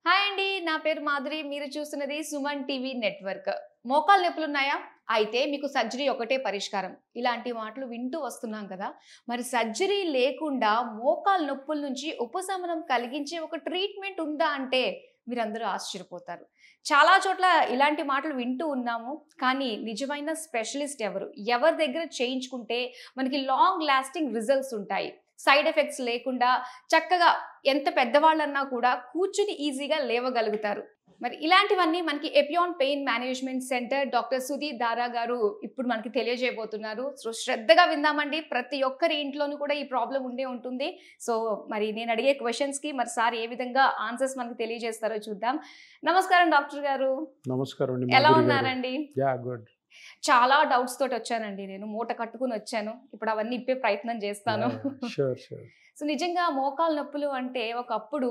Hi అండి, నా పేరు మాధురి. మీరు చూస్తున్నది సుమన్ టీవీ నెట్వర్క్. మోకాలు నొప్పులున్నాయా? అయితే మీకు సర్జరీ ఒకటే పరిష్కారం. ఇలాంటి మాటలు వింటూ వస్తున్నాం కదా. మరి సర్జరీ లేకుండా మోకాలు నొప్పుల నుంచి ఉపశమనం కలిగించే ఒక ట్రీట్మెంట్ ఉందా అంటే మీరందరూ ఆశ్చర్యపోతారు. చాలా చోట్ల ఇలాంటి మాటలు వింటూ ఉన్నాము. కానీ నిజమైన స్పెషలిస్ట్ ఎవరు? ఎవరి దగ్గర చేయించుకుంటే మనకి లాంగ్ లాస్టింగ్ రిజల్ట్స్ ఉంటాయి, సైడ్ ఎఫెక్ట్స్ లేకుండా చక్కగా ఎంత పెద్దవాళ్ళన్నా కూడా కూర్చుని ఈజీగా లేవగలుగుతారు. మరి ఇలాంటివన్నీ మనకి Epione pain management centre doctor Sudheer దారా గారు ఇప్పుడు మనకి తెలియజేయబోతున్నారు. సో శ్రద్ధగా విందామండి. ప్రతి ఒక్కరి ఇంట్లోనూ కూడా ఈ ప్రాబ్లం ఉండే ఉంటుంది. సో మరి నేను అడిగే క్వశ్చన్స్కి మరి సార్ ఏ విధంగా ఆన్సర్స్ మనకి తెలియజేస్తారో చూద్దాం. నమస్కారం డాక్టర్ గారు. నమస్కారం అండి. ఎలా ఉన్నారండి? Yeah good. చాలా డౌట్స్ తోటి వచ్చానండి. నేను మూట కట్టుకుని వచ్చాను. ఇప్పుడు అవన్నీ ఇప్పే ప్రయత్నం చేస్తాను. Sure sure. సో నిజంగా మోకాలు నొప్పులు అంటే ఒకప్పుడు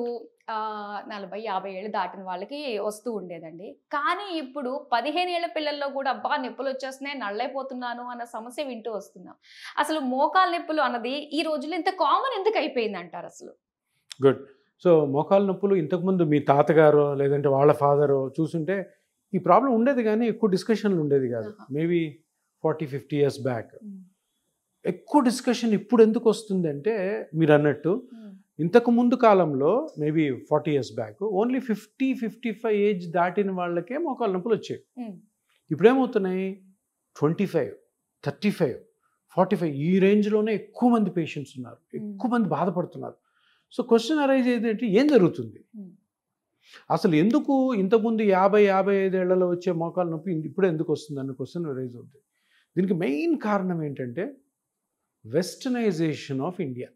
40-50 ఏళ్ళు దాటిన వాళ్ళకి వస్తూ ఉండేదండి. కానీ ఇప్పుడు 15 ఏళ్ల పిల్లల్లో కూడా అబ్బా నొప్పులు వచ్చేస్తున్నాయి, నళ్ళైపోతున్నాను అన్న సమస్య వింటూ వస్తున్నాం. అసలు మోకాలు నొప్పులు అన్నది ఈ రోజుల్లో ఇంత కామన్ ఎందుకు అయిపోయింది అంటారు అసలు? గుడ్. సో మోకాలు నొప్పులు ఇంతకుముందు మీ తాతగారు లేదంటే వాళ్ళ ఫాదరు చూసుంటే ఈ ప్రాబ్లం ఉండేది, కానీ ఎక్కువ డిస్కషన్లు ఉండేది కాదు. మేబీ 40-50 years బ్యాక్ ఎక్కువ డిస్కషన్ ఇప్పుడు ఎందుకు వస్తుంది అంటే మీరు అన్నట్టు ఇంతకు ముందు కాలంలో maybe 40 years back only 50-55 age దాటిన వాళ్ళకే మోకాలు నొప్పులు వచ్చాయి. ఇప్పుడేమవుతున్నాయి 25, 35, 45 ఈ రేంజ్లోనే ఎక్కువ మంది పేషెంట్స్ ఉన్నారు, ఎక్కువ మంది బాధపడుతున్నారు. సో క్వశ్చన్ అరైజ్ అయ్యేది ఏం జరుగుతుంది అసలు, ఎందుకు ఇంతకుముందు 50-55 ఏళ్లలో వచ్చే మోకాలు నొప్పి ఇప్పుడు ఎందుకు వస్తుంది అన్న క్వశ్చన్ రైజ్ అవుతుంది. దీనికి మెయిన్ కారణం ఏంటంటే వెస్టర్నైజేషన్ ఆఫ్ ఇండియా.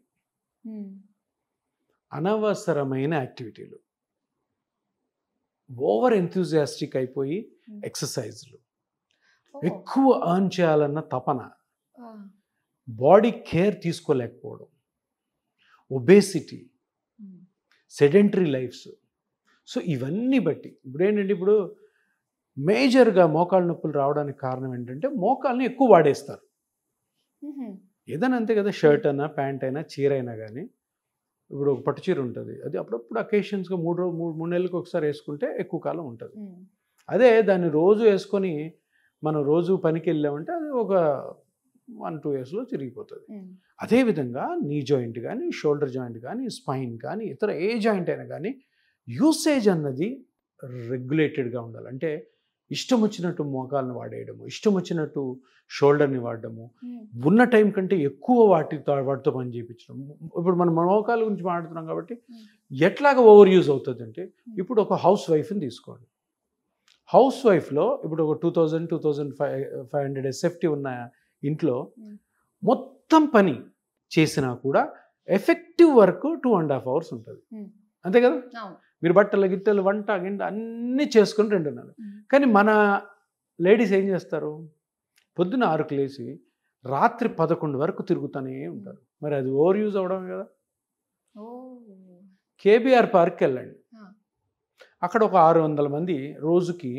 అనవసరమైన యాక్టివిటీలు, ఓవర్ ఎంతూజియాస్టిక్ అయిపోయి ఎక్సర్సైజ్లు, ఎక్కువ ఎర్న్ చేయాలన్న తపన, బాడీ కేర్ తీసుకోలేకపోవడం, ఒబేసిటీ, సెడెంటరీ లైఫ్స్. సో ఇవన్నీ బట్టి ఇప్పుడు ఏంటంటే ఇప్పుడు మేజర్గా మోకాళ్ళ నొప్పులు రావడానికి కారణం ఏంటంటే మోకాల్ని ఎక్కువ వాడేస్తారు. ఏదైనా అంతే కదా, షర్ట్ అయినా ప్యాంట్ అయినా చీర అయినా కానీ ఇప్పుడు ఒక పట్టు చీర ఉంటుంది, అది అప్పుడప్పుడు అకేషన్స్గా మూడు నెలలకు ఒకసారి వేసుకుంటే ఎక్కువ కాలం ఉంటుంది. అదే దాన్ని రోజు వేసుకొని మనం రోజు పనికి వెళ్ళామంటే అది ఒక 1-2 yearsలో చిరిగిపోతుంది. అదేవిధంగా నీ జాయింట్ కానీ, షోల్డర్ జాయింట్ కానీ, స్పైన్ కానీ, ఇతర ఏ జాయింట్ అయినా కానీ యూసేజ్ అన్నది రెగ్యులేటెడ్గా ఉండాలి. అంటే ఇష్టం వచ్చినట్టు మోకాలను వాడేయడము, ఇష్టం వచ్చినట్టు షోల్డర్ని వాడడము, ఉన్న టైం కంటే ఎక్కువ వాటితో పని చేయించడం. ఇప్పుడు మనం మోకాల గురించి మాట్లాడుతున్నాం కాబట్టి ఎట్లాగా ఓవర్ యూజ్ అవుతుంది అంటే, ఇప్పుడు ఒక హౌస్ వైఫ్ని తీసుకోండి. హౌస్ వైఫ్లో ఇప్పుడు ఒక 2000-2500 SFT ఉన్న ఇంట్లో మొత్తం పని చేసినా కూడా ఎఫెక్టివ్ వర్క్ 2.5 hours ఉంటుంది, అంతే కదా. మీరు బట్టలు గిట్టలు వంట గింట అన్నీ చేసుకుని 2:30. కానీ మన లేడీస్ ఏం చేస్తారు, పొద్దున 6కు లేచి రాత్రి 11 వరకు తిరుగుతూనే ఉంటారు. మరి అది ఓవర్ యూజ్ అవడమే కదా. కేబీఆర్ పార్క్కి వెళ్ళండి, అక్కడ ఒక 600 మంది రోజుకి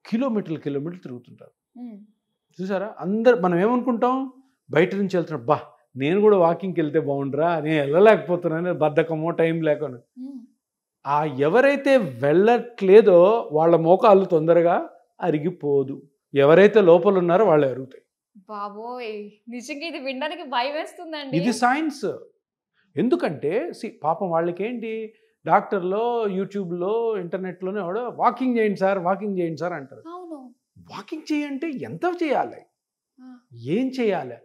కిలోమీటర్లు తిరుగుతుంటారు. చూసారా, అందరు మనం ఏమనుకుంటాం, బయట నుంచి వెళ్తున్నాం, బా నేను కూడా వాకింగ్కి వెళ్తే బాగుండరా, నేను వెళ్ళలేకపోతున్నాను, బద్ధకమో టైం లేకుండా. ఆ ఎవరైతే వెళ్ళట్లేదో వాళ్ళ మోకాళ్ళు తొందరగా అరిగిపోదు, ఎవరైతే లోపల ఉన్నారో వాళ్ళు అరుగుతాయి. బాబోయ్, నిజంగా ఇది వినడానికి భయం వేస్తుందండి. ఇది సైన్స్. ఎందుకంటే పాపం వాళ్ళకి ఏంటి, డాక్టర్లో యూట్యూబ్లో ఇంటర్నెట్లోనే వాడు వాకింగ్ చేయండి సార్ అంటారు. వాకింగ్ చేయంటే ఎంత చేయాలి, ఏం చేయాలి,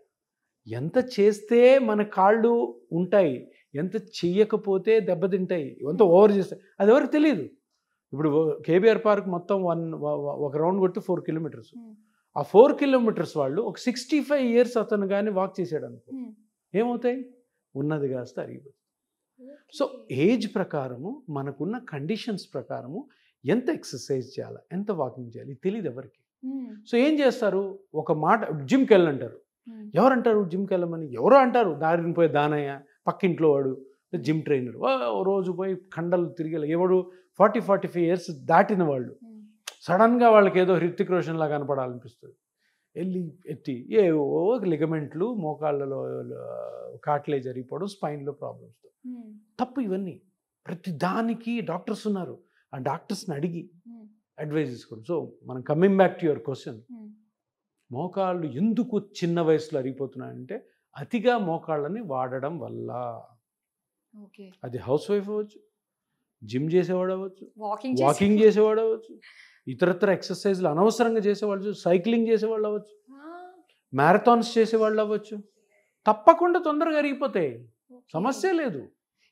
ఎంత చేస్తే మన కాళ్ళు ఉంటాయి, ఎంత చెయ్యకపోతే దెబ్బతింటాయి, ఎంత ఓవర్ చేస్తే అది ఎవరికి తెలియదు. ఇప్పుడు కేబీఆర్ పార్క్ మొత్తం ఒక రౌండ్ కొట్టి 4 kilometers. ఆ 4 kilometers వాళ్ళు ఒక 65 years అతను కానీ వాక్ చేసాడు అనుకో, ఏమవుతాయి, ఉన్నది కాస్త అరిగిపోతుంది. సో ఏజ్ ప్రకారము, మనకున్న కండిషన్స్ ప్రకారము ఎంత ఎక్సర్సైజ్ చేయాలి, ఎంత వాకింగ్ చేయాలి తెలియదు ఎవరికి. సో ఏం చేస్తారు, ఒక మాట జిమ్కి వెళ్ళంటారు. ఎవరంటారు జిమ్కి వెళ్ళమని? ఎవరో అంటారు, దారిని పోయి దానయ్య పక్కింట్లో వాడు జిమ్ ట్రైనర్, రోజు పోయి కండలు తిరిగి ఎవడు 40-45 years దాటిన వాళ్ళు సడన్గా వాళ్ళకి ఏదో హృతిక్ రోషన్ లాగా కనపడాలనిపిస్తుంది. వెళ్ళి ఎత్తి ఏవో లిగమెంట్లు, మోకాళ్ళలో కాట్లేజ్ జరిగిపోవడం, స్పైన్లో ప్రాబ్లమ్స్. తప్పు ఇవన్నీ. ప్రతి దానికి డాక్టర్స్ ఉన్నారు. ఆ డాక్టర్స్ని అడిగి అడ్వైజ్ తీసుకోండి. సో మనం coming back to your question, మోకాళ్ళు ఎందుకు చిన్న వయసులో అరిగిపోతున్నాయంటే అతిగా మోకాళ్ళని వాడడం వల్ల. అది హౌస్ వైఫ్ అవ్వచ్చు, జిమ్ చేసేవాడు అవ్వచ్చు, వాకింగ్ చేసేవాడు అవ్వచ్చు, ఇతరత్ర ఎక్సర్సైజ్లు అనవసరంగా చేసేవాళ్ళు, సైక్లింగ్ చేసేవాళ్ళు అవ్వచ్చు, మ్యారథాన్స్ చేసేవాళ్ళు అవ్వచ్చు. తప్పకుండా తొందరగా అరిగిపోతాయి, సమస్య లేదు.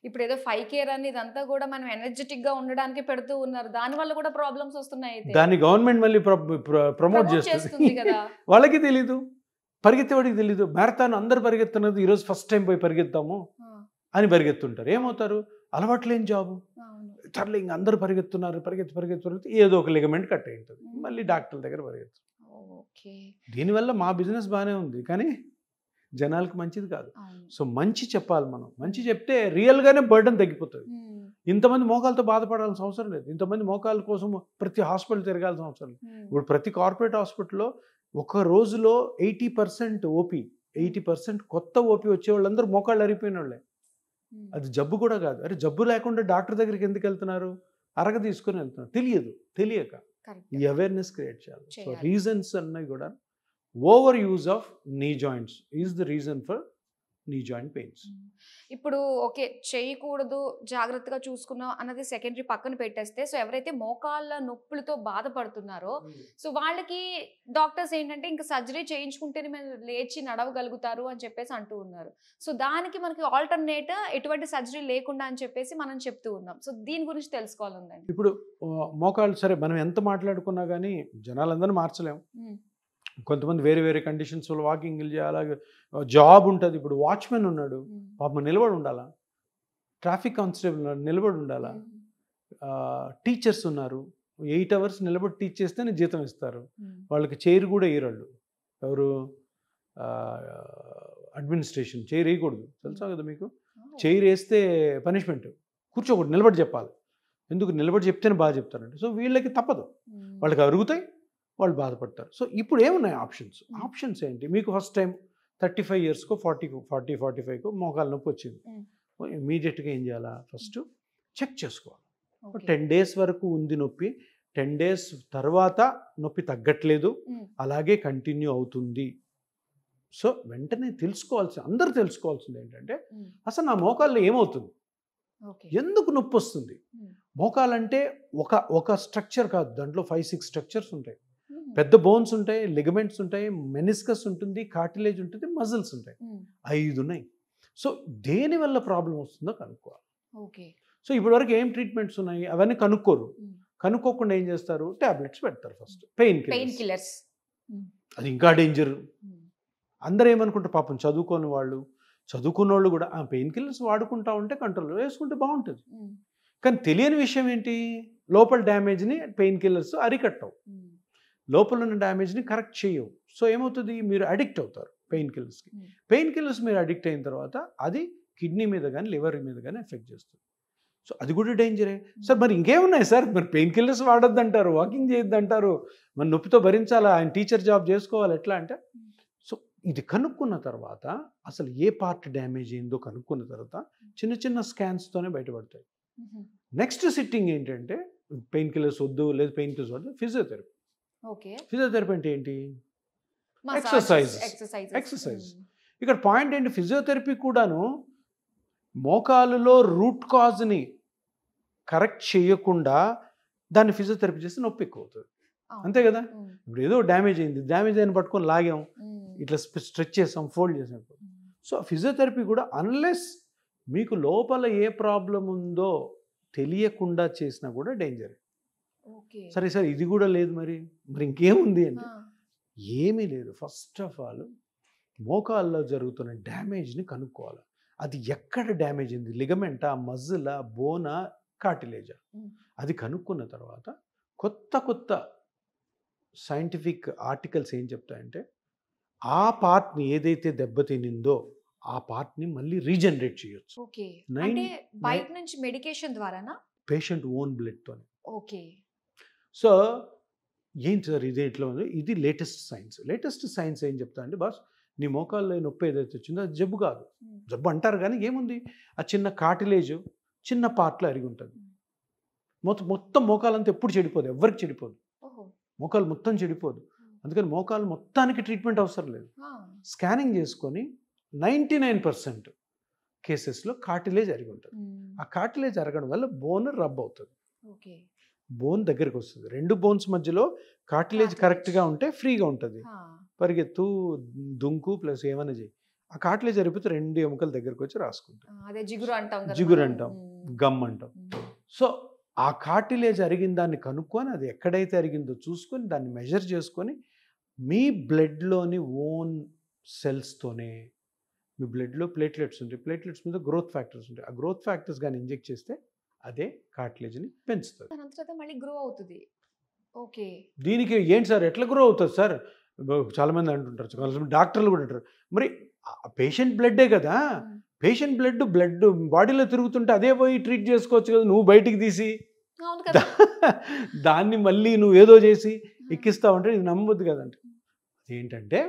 ఇప్పుడు ఏదో 5K రన్ ఇదంతా కూడా మనం ఎనర్జెటిక్ గా ఉండడానికి పెడుతూ ఉన్నారు, దాని వల్ల కూడా ప్రాబ్లమ్స్ వస్తున్నాయి. దాన్ని గవర్నమెంట్ మళ్ళీ ప్రమోట్ చేస్తుంది కదా. వాళ్ళకి తెలీదు, పరిగెత్తేవాడికి తెలీదు. మ్యారథాన్ అందరు పరిగెత్తున్నది, ఈరోజు ఫస్ట్ టైం పోయి పరిగెత్తాము అని పరిగెత్తుంటారు. ఏమవుతారు, అలవాట్లేని జాబు, సర్లే ఇంక అందరూ పరిగెత్తున్నారు, ఏదో ఒక లిగమెంట్ కట్ అయి ఉంటుంది, మళ్ళీ డాక్టర్ దగ్గర పరిగెత్తారు. దీనివల్ల మా బిజినెస్ బాగానే ఉంది, కానీ జనాలకు మంచిది కాదు. సో మంచి చెప్పాలి మనం, మంచి చెప్తే రియల్గానే బర్డన్ తగ్గిపోతుంది. ఇంతమంది మోకాలతో బాధపడాల్సిన అవసరం లేదు, ఇంతమంది మోకాల కోసం ప్రతి హాస్పిటల్ తిరగాల్సిన అవసరం లేదు. ఇప్పుడు ప్రతి కార్పొరేట్ హాస్పిటల్లో ఒక రోజులో 80% ఓపీ, 80% కొత్త ఓపీ వచ్చే వాళ్ళందరూ మోకాళ్ళు అరిగిపోయిన వాళ్ళే. అది జబ్బు కూడా కాదు. అరే జబ్బు లేకుండా డాక్టర్ దగ్గరికి ఎందుకు వెళ్తున్నారు, అరగ తీసుకొని వెళ్తున్నారు, తెలియక ఈ అవేర్నెస్ క్రియేట్ చేయాలి. సో రీజన్స్ అన్నవి కూడా ఓవర్ యూజ్ ఆఫ్ నీ joints is the reason for knee joint pains. ఇప్పుడు ఓకే చేయకూడదు, జాగ్రత్తగా చూసుకున్నాం అన్నది సెకండరీ పక్కన పెట్టేస్తే, సో ఎవరైతే మోకాళ్ళ నొప్పులతో బాధపడుతున్నారో సో వాళ్ళకి డాక్టర్స్ ఏంటంటే ఇంకా సర్జరీ చేయించుకుంటేనే మేము లేచి నడవగలుగుతారు అని చెప్పేసి అంటూ ఉన్నారు. సో దానికి మనకి ఆల్టర్నేట్ ఎటువంటి సర్జరీ లేకుండా అని చెప్పేసి మనం చెప్తూ ఉన్నాం. సో దీని గురించి తెలుసుకోవాలండి. ఇప్పుడు మోకాళ్ళు సరే మనం ఎంత మాట్లాడుకున్నా కానీ జనాలందరూ మార్చలేము. కొంతమంది వేరే వేరే కండిషన్స్ వల్ల వాకింగ్ చేయాలి, జాబ్ ఉంటుంది. ఇప్పుడు వాచ్మెన్ ఉన్నాడు, పాపం నిలబడి ఉండాలా, ట్రాఫిక్ కానిస్టేబుల్ ఉన్నాడు నిలబడి ఉండాలా, టీచర్స్ ఉన్నారు 8 hours నిలబడి టీచ్ చేస్తేనే జీతం ఇస్తారు, వాళ్ళకి చైర్ కూడా వేయరాళ్ళు. ఎవరు అడ్మినిస్ట్రేషన్ చైర్ వేయకూడదు, తెలుసా కదా మీకు. చైర్ వేస్తే పనిష్మెంట్, కూర్చోకూడదు, నిలబడి చెప్పాలి. ఎందుకు, నిలబడి చెప్తేనే బాగా చెప్తారంటే. సో వీళ్ళకి తప్పదు, వాళ్ళకి అరుగుతాయి, వాళ్ళు బాధపడతారు. సో ఇప్పుడు ఏమున్నాయి ఆప్షన్స్ ఏంటి, మీకు ఫస్ట్ టైం 35 yearsకో 45కో మోకాలు నొప్పి వచ్చింది, ఇమీడియట్గా ఏం చేయాలా, ఫస్ట్ చెక్ చేసుకోవాలి. 10 days వరకు ఉంది నొప్పి, 10 days తర్వాత నొప్పి తగ్గట్లేదు, అలాగే కంటిన్యూ అవుతుంది. సో వెంటనే అందరూ తెలుసుకోవాల్సింది ఏంటంటే అసలు నా మోకాల్లో ఏమవుతుంది, ఎందుకు నొప్పి వస్తుంది. మోకాలంటే ఒక స్ట్రక్చర్ కాదు, దాంట్లో 5-6 structures ఉంటాయి. పెద్ద బోన్స్ ఉంటాయి, లిగమెంట్స్ ఉంటాయి, మెనిస్కస్ ఉంటుంది, కార్టిలేజ్ ఉంటుంది, మజిల్స్ ఉంటాయి, 5 ఉన్నాయి. సో దేని వల్ల ప్రాబ్లం వస్తుందో కనుక్కోవాలి. సో ఇప్పటి వరకు ఏం ట్రీట్మెంట్స్ ఉన్నాయి అవన్నీ కనుక్కోకుండా ఏం చేస్తారు, టాబ్లెట్స్ పెడతారు. ఫస్ట్ పెయిన్ కిల్లర్స్, అది ఇంకా డేంజర్. అందరూ ఏమనుకుంటారు, పాపం చదువుకున్న వాళ్ళు కూడా ఆ పెయిన్ కిల్లర్స్ వాడుకుంటా ఉంటే కంట్రోల్ వేసుకుంటే బాగుంటుంది. కానీ తెలియని విషయం ఏంటి, లోపల డ్యామేజ్ని పెయిన్ కిల్లర్స్ అరికట్టవు, లోపల ఉన్న డ్యామేజ్ని కరెక్ట్ చేయవు. సో ఏమవుతుంది, మీరు అడిక్ట్ అవుతారు పెయిన్ కిల్లర్స్కి. పెయిన్ కిల్లర్స్ మీరు అడిక్ట్ అయిన తర్వాత అది కిడ్నీ మీద కానీ లివర్ మీద కానీ ఎఫెక్ట్ చేస్తుంది. సో అది కూడా డేంజరే. సార్ మరి ఇంకేమున్నాయి సార్, మరి పెయిన్ కిల్లర్స్ వాడొద్దు అంటారు, వాకింగ్ చేయొద్దు అంటారు, మరి నొప్పితో భరించాలా, ఆయన టీచర్ జాబ్ చేసుకోవాలి, ఎట్లా అంటే. సో ఇది కనుక్కున్న తర్వాత అసలు ఏ పార్ట్ డ్యామేజ్ అయిందో కనుక్కున్న తర్వాత చిన్న చిన్న స్కాన్స్తోనే బయటపడతాయి. నెక్స్ట్ సిట్టింగ్ ఏంటంటే పెయిన్ కిల్లర్స్ వద్దు, లేదు పెయిన్ కిల్లర్స్ వద్దు, ఫిజియోథెరపీ. ఫిజియోథెరపీ అంటే ఏంటి, ఎక్సర్సైజ్. ఇక్కడ పాయింట్ ఏంటి, ఫిజియోథెరపీ కూడాను మోకాలులో రూట్ కాజ్ని కరెక్ట్ చేయకుండా దాన్ని ఫిజియోథెరపీ చేస్తే నొప్పి ఎక్కువ అవుతుంది, అంతే కదా. ఇప్పుడు ఏదో డ్యామేజ్ అయిన పట్టుకొని లాగాం, ఇట్లా స్ట్రెచ్ చేసాం, ఫోల్డ్ చేసాం. సో ఫిజియోథెరపీ కూడా అన్లెస్ మీకు లోపల ఏ ప్రాబ్లం ఉందో తెలియకుండా చేసినా కూడా డేంజర్. సరే సార్ ఇది కూడా లేదు, మరి ఇంకేముంది అంటే ఏమీ లేదు. ఫస్ట్ ఆఫ్ ఆల్ మోకాల్లో జరుగుతున్న డ్యామేజ్ని కనుక్కోవాలి. అది ఎక్కడ డ్యామేజ్ అయింది, లిగమెంటా, మజిలా, బోనా, కార్టిలేజా, అది కనుక్కున్న తర్వాత కొత్త సైంటిఫిక్ ఆర్టికల్స్ ఏం చెప్తాయంటే ఆ పార్ట్ని ఏదైతే దెబ్బతినిందో ఆ పార్ట్ని మళ్ళీ రీజనరేట్ చేయొచ్చు. బయట నుంచి మెడికేషన్ ద్వారానా, పేషెంట్ ఓన్ బ్లడ్తోనే. సో ఏంటి సార్ ఇది ఇట్లా ఉంది, ఇది లేటెస్ట్ సైన్స్ ఏం చెప్తా అంటే, బాస్ నీ మోకాల్లో నొప్పి ఏదైతే వచ్చిందో అది జబ్బు కాదు, జబ్బు అంటారు కానీ ఏముంది, ఆ చిన్న కార్టిలేజ్ చిన్న పార్ట్లో అరిగి ఉంటుంది. మొత్తం మోకాలంతా ఎప్పుడు చెడిపోదు, ఎవరికి చెడిపోదు, మోకాలు మొత్తం చెడిపోదు. అందుకని మోకాలు మొత్తానికి ట్రీట్మెంట్ అవసరం లేదు. స్కానింగ్ చేసుకొని 99% కేసెస్లో కార్టిలేజ్ అరిగి ఉంటుంది. ఆ కార్టిలేజ్ అరగడం వల్ల బోన్ రబ్ అవుతుంది, బోన్ దగ్గరికి వస్తుంది. 2 బోన్స్ మధ్యలో కార్టిలేజ్ కరెక్ట్గా ఉంటే ఫ్రీగా ఉంటుంది. పరిగెత్తు, దుంకు ప్లస్ ఏమైనా చేయి. ఆ కార్టిలేజ్ అరిగిపోతే 2 ఎముకల దగ్గరికి వచ్చి రాసుకుంటాం. జిగురు అంటాం, గమ్ అంటాం. సో ఆ కార్టిలేజ్ అరిగిన దాన్ని కనుక్కొని అది ఎక్కడైతే అరిగిందో చూసుకొని దాన్ని మెజర్ చేసుకొని మీ బ్లడ్లోని ఓన్ సెల్స్తోనే, మీ బ్లడ్లో ప్లేట్లెట్స్ ఉంటాయి, ప్లేట్లెట్స్ మీద గ్రోత్ ఫ్యాక్టర్స్ ఉంటాయి. ఆ గ్రోత్ ఫ్యాక్టర్స్ కానీ ఇంజెక్ట్ చేస్తే అదే కార్టిలేజ్ని పెంచుతుంది. దీనికి ఏంటి సార్ ఎట్లా గ్రో అవుతుంది సార్ చాలామంది అంటుంటారు, కొంతమంది డాక్టర్లు కూడా అంటారు. మరి పేషెంట్ బ్లడ్డే కదా, పేషెంట్ బ్లడ్ బాడీలో తిరుగుతుంటే అదే పోయి ట్రీట్ చేసుకోవచ్చు కదా, నువ్వు బయటికి తీసి దాన్ని మళ్ళీ నువ్వు ఏదో చేసి ఎక్కిస్తావంటే ఇది నమ్మొద్దు కదండి. ఏంటంటే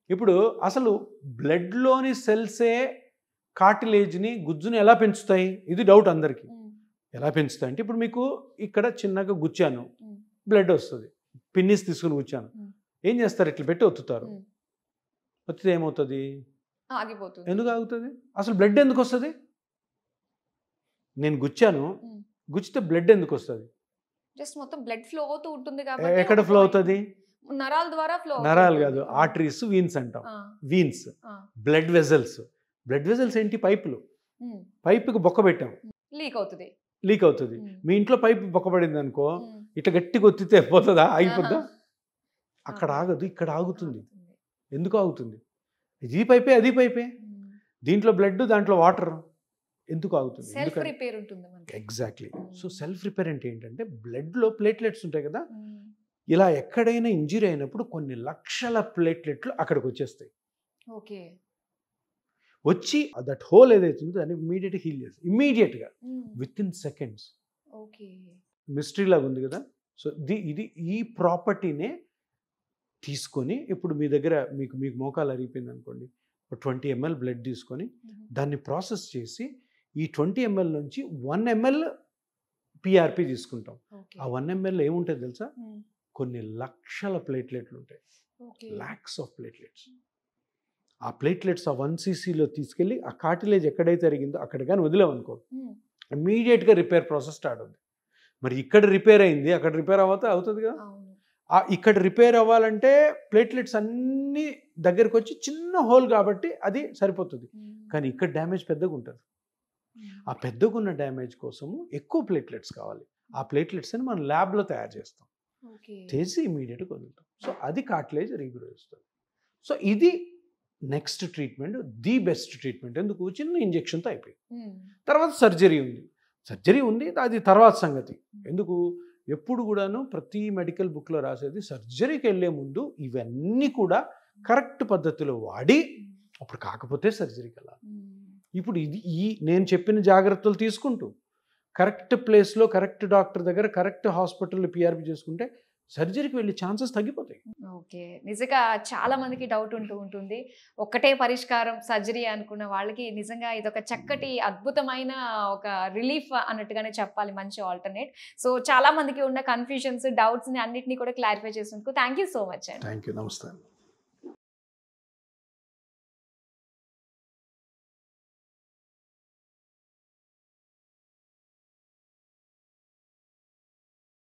ఇప్పుడు అసలు బ్లడ్లోని సెల్సే కార్టిలేజ్ని, గుజ్జుని ఎలా పెంచుతాయి? ఇది డౌట్ అందరికీ. ఎలా పెంచుతాయి అంటే ఇప్పుడు మీకు ఇక్కడ చిన్నగా గుచ్చాను, బ్లడ్ వస్తుంది, పిన్నిస్ తీసుకుని గుచ్చాను, ఏం చేస్తారు? ఇట్లా పెట్టి ఒత్తుతారు. ఒత్తితే ఏమవుతుంది? ఆగిపోతుంది. ఎందుకు ఆగుతుంది? అసలు బ్లడ్ ఎందుకు వస్తుంది? నేను గుచ్చాను, గుచ్చితే బ్లడ్ ఎందుకు వస్తుంది? జస్ట్ మొత్తం బ్లడ్ ఫ్లో అవుతూ ఉంటుంది కాబట్టి. ఎక్కడ ఫ్లో అవుతుంది? నరాల ద్వారా ఫ్లో. నరాలు కాదు, ఆర్టరీస్, వీన్స్ అంటాం. Veins, blood vessels. Blood vessels ఏంటి? పైపులు. పైపుకి బొక్క పెట్టాం, లీక్ అవుతుంది. మీ ఇంట్లో పైపు బొక్కబడింది అనుకో, ఇట్లా గట్టిగా ఒత్తితే పోతుందా? ఆగిపోద్దా? అక్కడ ఆగదు, ఇక్కడ ఆగుతుంది. ఎందుకు ఆగుతుంది? ఇది పైపే, అది పైపే, దీంట్లో బ్లడ్, దాంట్లో వాటర్. ఎందుకు ఆగుతుంది? ఎగ్జాక్ట్లీ. సో సెల్ఫ్ రిపేర్ అంటే ఏంటంటే బ్లడ్లో ప్లేట్లెట్స్ ఉంటాయి కదా, ఇలా ఎక్కడైనా ఇంజరీ అయినప్పుడు కొన్ని లక్షల ప్లేట్లెట్లు అక్కడికి వచ్చేస్తాయి. వచ్చి దట్ హోల్ ఏదైతుందో దాన్ని ఇమీడియట్గా హీల్ చేస్తాయి, ఇమీడియట్గా, విత్ ఇన్ సెకండ్స్. మిస్టరీ లాగా ఉంది కదా. సో ఇది ఈ ప్రాపర్టీనే తీసుకొని ఇప్పుడు మీ దగ్గర మీకు మోకాలు అరిగిపోయింది అనుకోండి, 20 ml బ్లడ్ తీసుకొని దాన్ని ప్రాసెస్ చేసి ఈ 20 ml నుంచి 1 ml PRP తీసుకుంటాం. ఆ 1 ml ఏముంటుంది తెలుసా? కొన్ని లక్షల ప్లేట్లెట్లు ఉంటాయి, లాక్స్ ఆఫ్ ప్లేట్లెట్స్. ఆ ప్లేట్లెట్స్ ఆ 1 ccలో తీసుకెళ్ళి ఆ కార్టిలేజ్ ఎక్కడైతే అరిగిందో అక్కడ కానీ వదిలేమనుకో, ఇమీడియట్గా రిపేర్ ప్రాసెస్ స్టార్ట్ అవుతుంది. మరి ఇక్కడ రిపేర్ అయింది, అక్కడ రిపేర్ అవుతుంది కదా. ఇక్కడ రిపేర్ అవ్వాలంటే ప్లేట్లెట్స్ అన్నీ దగ్గరికి వచ్చి చిన్న హోల్ కాబట్టి అది సరిపోతుంది. కానీ ఇక్కడ డ్యామేజ్ పెద్దగా ఉంటుంది. ఆ పెద్దగా ఉన్న డ్యామేజ్ కోసము ఎక్కువ ప్లేట్లెట్స్ కావాలి. ఆ ప్లేట్లెట్స్ని మనం ల్యాబ్లో తయారు చేస్తాం, చేసి ఇమీడియట్గా వదులుతాం. సో అది కార్టిలేజ్ రీగ్రో చేస్తుంది. సో ఇది next treatment, the best treatment. ఎందుకు? చిన్న ఇంజెక్షన్తో అయిపోయింది. తర్వాత సర్జరీ ఉంది, అది తర్వాత సంగతి. ఎందుకు? ఎప్పుడు కూడాను ప్రతి మెడికల్ బుక్లో రాసేది సర్జరీకి వెళ్ళే ముందు ఇవన్నీ కూడా కరెక్ట్ పద్ధతిలో వాడి అప్పుడు కాకపోతే సర్జరీకి వెళ్ళాలి. ఇప్పుడు నేను చెప్పిన జాగ్రత్తలు తీసుకుంటూ కరెక్ట్ ప్లేస్లో, కరెక్ట్ డాక్టర్ దగ్గర, కరెక్ట్ హాస్పిటల్లో PRP చేసుకుంటే సర్జరీకి వెళ్ళే ఛాన్సెస్ తగ్గిపోతాయి. ఓకే, నిజంగా చాలా మందికి డౌట్ ఉంటుంది, ఒక్కటే పరిష్కారం సర్జరీ అనుకున్న వాళ్ళకి నిజంగా ఇది ఒక చక్కటి అద్భుతమైన ఒక రిలీఫ్ అన్నట్టుగానే చెప్పాలి, మంచి ఆల్టర్నేట్. సో చాలా మందికి ఉన్న కన్ఫ్యూజన్స్, డౌట్స్ని అన్నిటినీ కూడా క్లారిఫై చేసినందుకు థ్యాంక్ యూ సో మచ్ అండి. థ్యాంక్ యూ, నమస్తే.